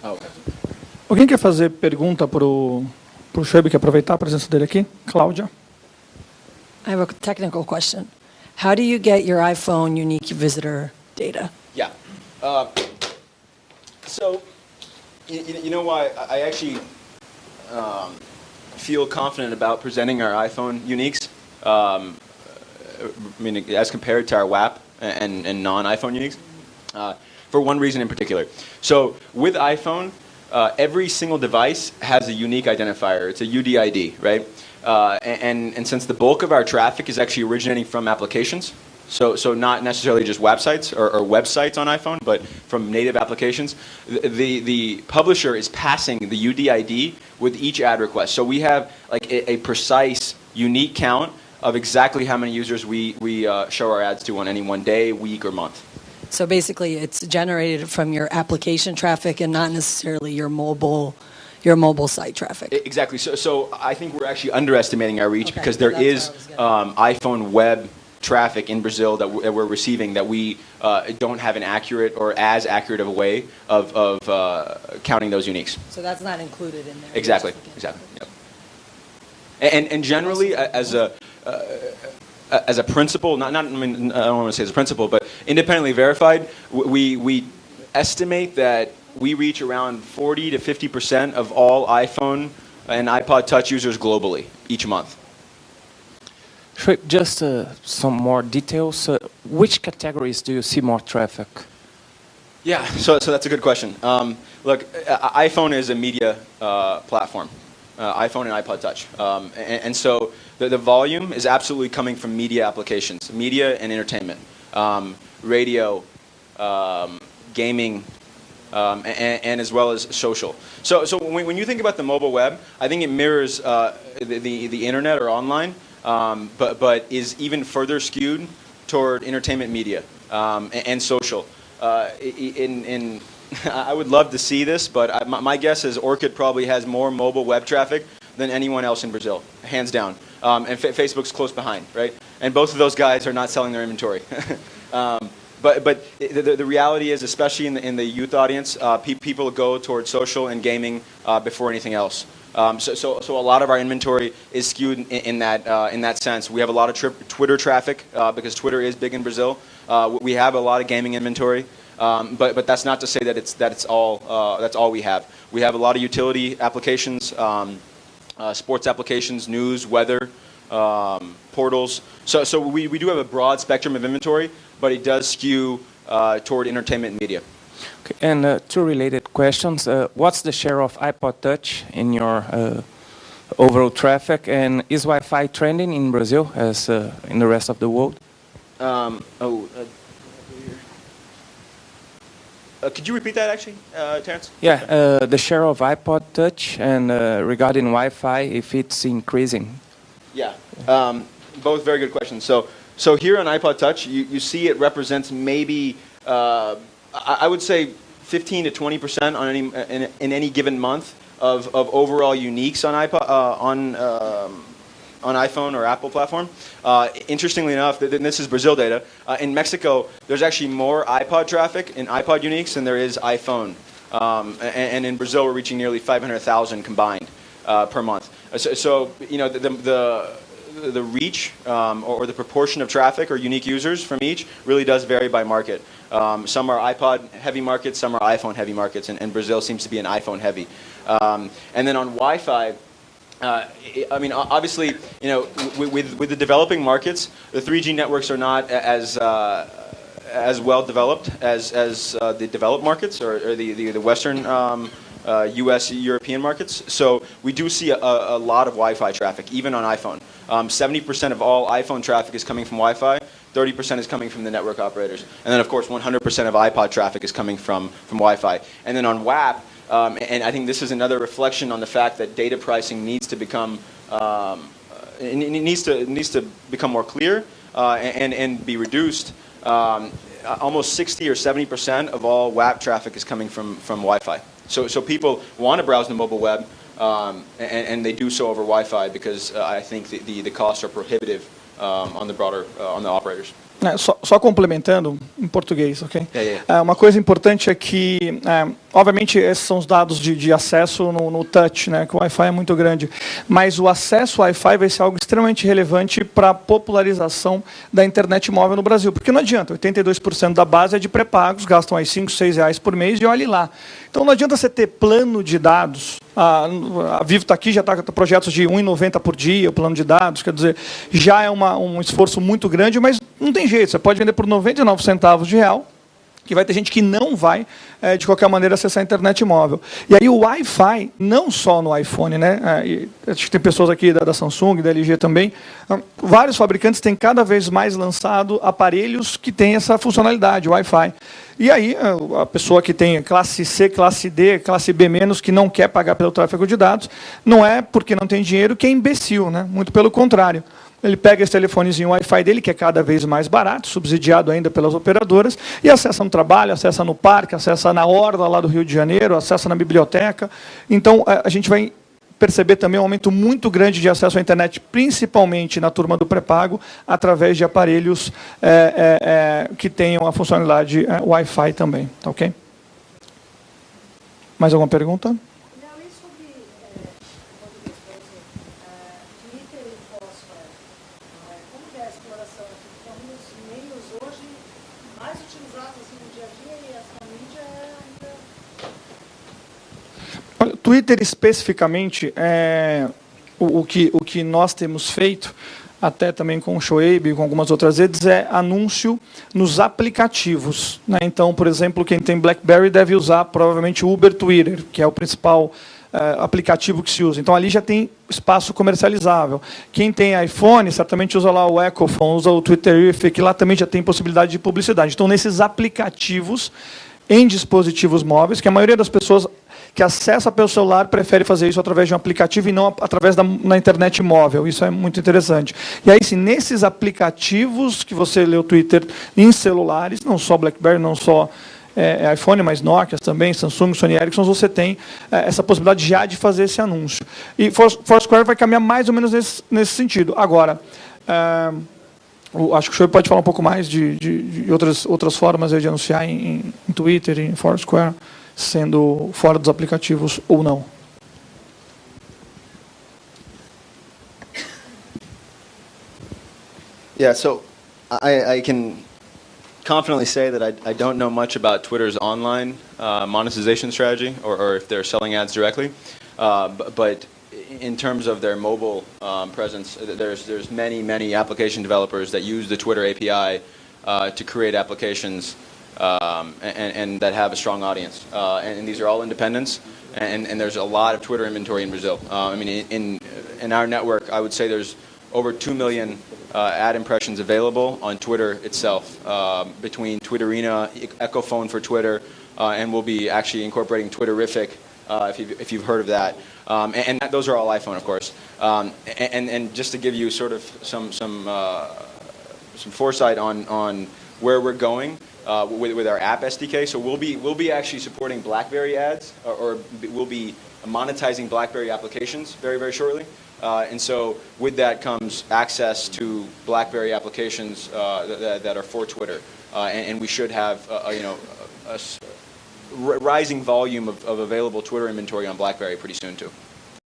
Ah, ok. Alguém quer fazer pergunta para o Shoaib, que aproveitar a presença dele aqui? Cláudia. I have a technical question. How do you get your iPhone unique visitor data? Yeah. So, you know why I actually feel confident about presenting our iPhone uniques, I mean, as compared to our WAP and non-iPhone uniques, for one reason in particular. So, with iPhone, every single device has a unique identifier. It's a UDID, right? And since the bulk of our traffic is actually originating from applications, so not necessarily just websites or websites on iPhone, but from native applications, the publisher is passing the UDID with each ad request. So we have like a precise, unique count of exactly how many users we show our ads to on any one day, week, or month. So basically, it's generated from your application traffic and not necessarily your mobile site traffic. Exactly. So I think we're actually underestimating our reach, because so there is iPhone web traffic in Brazil that we're receiving that we don't have an accurate or as accurate of a way of counting those uniques. So that's not included in there. Exactly. Exactly. Yep. And generally, as a principle, I mean, I don't want to say as a principle, but independently verified, we estimate that we reach around 40 to 50% of all iPhone and iPod Touch users globally each month. Just some more details. Which categories do you see more traffic? Yeah, so that's a good question. Look, iPhone is a media platform, iPhone and iPod Touch. And so the volume is absolutely coming from media applications, media and entertainment, radio, gaming, and as well as social. So when you think about the mobile web, I think it mirrors the internet or online, but is even further skewed toward entertainment media and social. I would love to see this, but my guess is Orchid probably has more mobile web traffic than anyone else in Brazil, hands down. And Facebook's close behind, right? And both of those guys are not selling their inventory. But the reality is, especially in the youth audience, people go towards social and gaming before anything else. So a lot of our inventory is skewed in that sense. We have a lot of Twitter traffic because Twitter is big in Brazil. We have a lot of gaming inventory, but that's not to say that that's all we have. We have a lot of utility applications, sports applications, news, weather, portals. So we do have a broad spectrum of inventory, but it does skew toward entertainment and media. Okay, and two related questions. What's the share of iPod Touch in your overall traffic, and is Wi-Fi trending in Brazil as in the rest of the world? Could you repeat that, actually, Terrence? Yeah, the share of iPod Touch and regarding Wi-Fi, if it's increasing. Yeah, both very good questions. So here on iPod Touch, you see it represents maybe, I would say 15 to 20% on in any given month of overall uniques on on iPhone or Apple platform. Interestingly enough, and this is Brazil data, in Mexico, there's actually more iPod traffic in iPod uniques than there is iPhone. And in Brazil, we're reaching nearly 500,000 combined per month. So you know, the reach or the proportion of traffic or unique users from each really does vary by market. Some are iPod heavy markets, some are iPhone heavy markets, and Brazil seems to be an iPhone heavy. And then on Wi-Fi, I mean, obviously, you know, with the developing markets, the 3G networks are not as well developed as the developed markets or the Western U.S. European markets. So we do see a lot of Wi-Fi traffic, even on iPhone. 70% of all iPhone traffic is coming from Wi-Fi. 30% is coming from the network operators. And then, of course, 100% of iPod traffic is coming from Wi-Fi. And then on WAP, and I think this is another reflection on the fact that data pricing needs to become needs to become more clear and be reduced. Almost 60 or 70% of all WAP traffic is coming from Wi-Fi. So people want to browse the mobile web, and they do so over Wi-Fi because I think the costs are prohibitive on the operators. Só complementando em português, ok? Uma coisa importante é que, obviamente, esses são os dados de acesso no touch, né, que o Wi-Fi é muito grande, mas o acesso ao Wi-Fi vai ser algo extremamente relevante para a popularização da internet móvel no Brasil, porque não adianta, 82% da base é de pré-pagos, gastam aí R$5, R$6 por mês e olhe lá. Então não adianta você ter plano de dados, a Vivo está aqui, já está com projetos de R$1,90 por dia, o plano de dados, quer dizer, já é um esforço muito grande, mas não tem jeito, você pode vender por 99 centavos de real, que vai ter gente que não vai, de qualquer maneira, acessar a internet móvel. E aí o Wi-Fi, não só no iPhone, né? Acho que tem pessoas aqui da Samsung, da LG também, vários fabricantes têm cada vez mais lançado aparelhos que têm essa funcionalidade, Wi-Fi. E aí a pessoa que tem classe C, classe D, classe B-, que não quer pagar pelo tráfego de dados, não é porque não tem dinheiro que é imbecil, né? Muito pelo contrário. Ele pega esse telefonezinho Wi-Fi dele, que é cada vez mais barato, subsidiado ainda pelas operadoras, e acessa no trabalho, acessa no parque, acessa na orla lá do Rio de Janeiro, acessa na biblioteca. Então, a gente vai perceber também um aumento muito grande de acesso à internet, principalmente na turma do pré-pago, através de aparelhos que tenham a funcionalidade Wi-Fi também. Tá, ok? Mais alguma pergunta? Olha, Twitter especificamente, o que nós temos feito, até também com o Shoaib e com algumas outras redes, é anúncio nos aplicativos, né? Então, por exemplo, quem tem BlackBerry deve usar provavelmente o Uber Twitter, que é o principal aplicativo que se usa. Então, ali já tem espaço comercializável. Quem tem iPhone, certamente usa lá o Ecophone, usa o Twitter, que lá também já tem possibilidade de publicidade. Então, nesses aplicativos, em dispositivos móveis, que a maioria das pessoas que acessa pelo celular prefere fazer isso através de um aplicativo e não através na internet móvel. Isso é muito interessante. E aí, sim, nesses aplicativos que você lê o Twitter em celulares, não só BlackBerry, não só iPhone, mas Nokia também, Samsung, Sony Ericsson, você tem essa possibilidade já de fazer esse anúncio. E Foursquare vai caminhar mais ou menos nesse sentido. Agora, acho que o senhor pode falar um pouco mais de outras formas de anunciar em Twitter, em Foursquare, sendo fora dos aplicativos ou não. Yeah, so I can confidently say that I don't know much about Twitter's online monetization strategy, or if they're selling ads directly, but in terms of their mobile presence, there's many application developers that use the Twitter API to create applications and that have a strong audience. And these are all independents, and there's a lot of Twitter inventory in Brazil. I mean, in our network, I would say there's over 2 million ad impressions available on Twitter itself, between Twitterina, Ecophone for Twitter, and we'll be actually incorporating Twitterific, if you've heard of that. And those are all iPhone, of course. And just to give you sort of some foresight on where we're going with our app SDK, so we'll be actually supporting BlackBerry ads, or we'll be monetizing BlackBerry applications very shortly. And so with that comes access to BlackBerry applications that are for Twitter, and we should have a rising volume of available Twitter inventory on BlackBerry pretty soon too.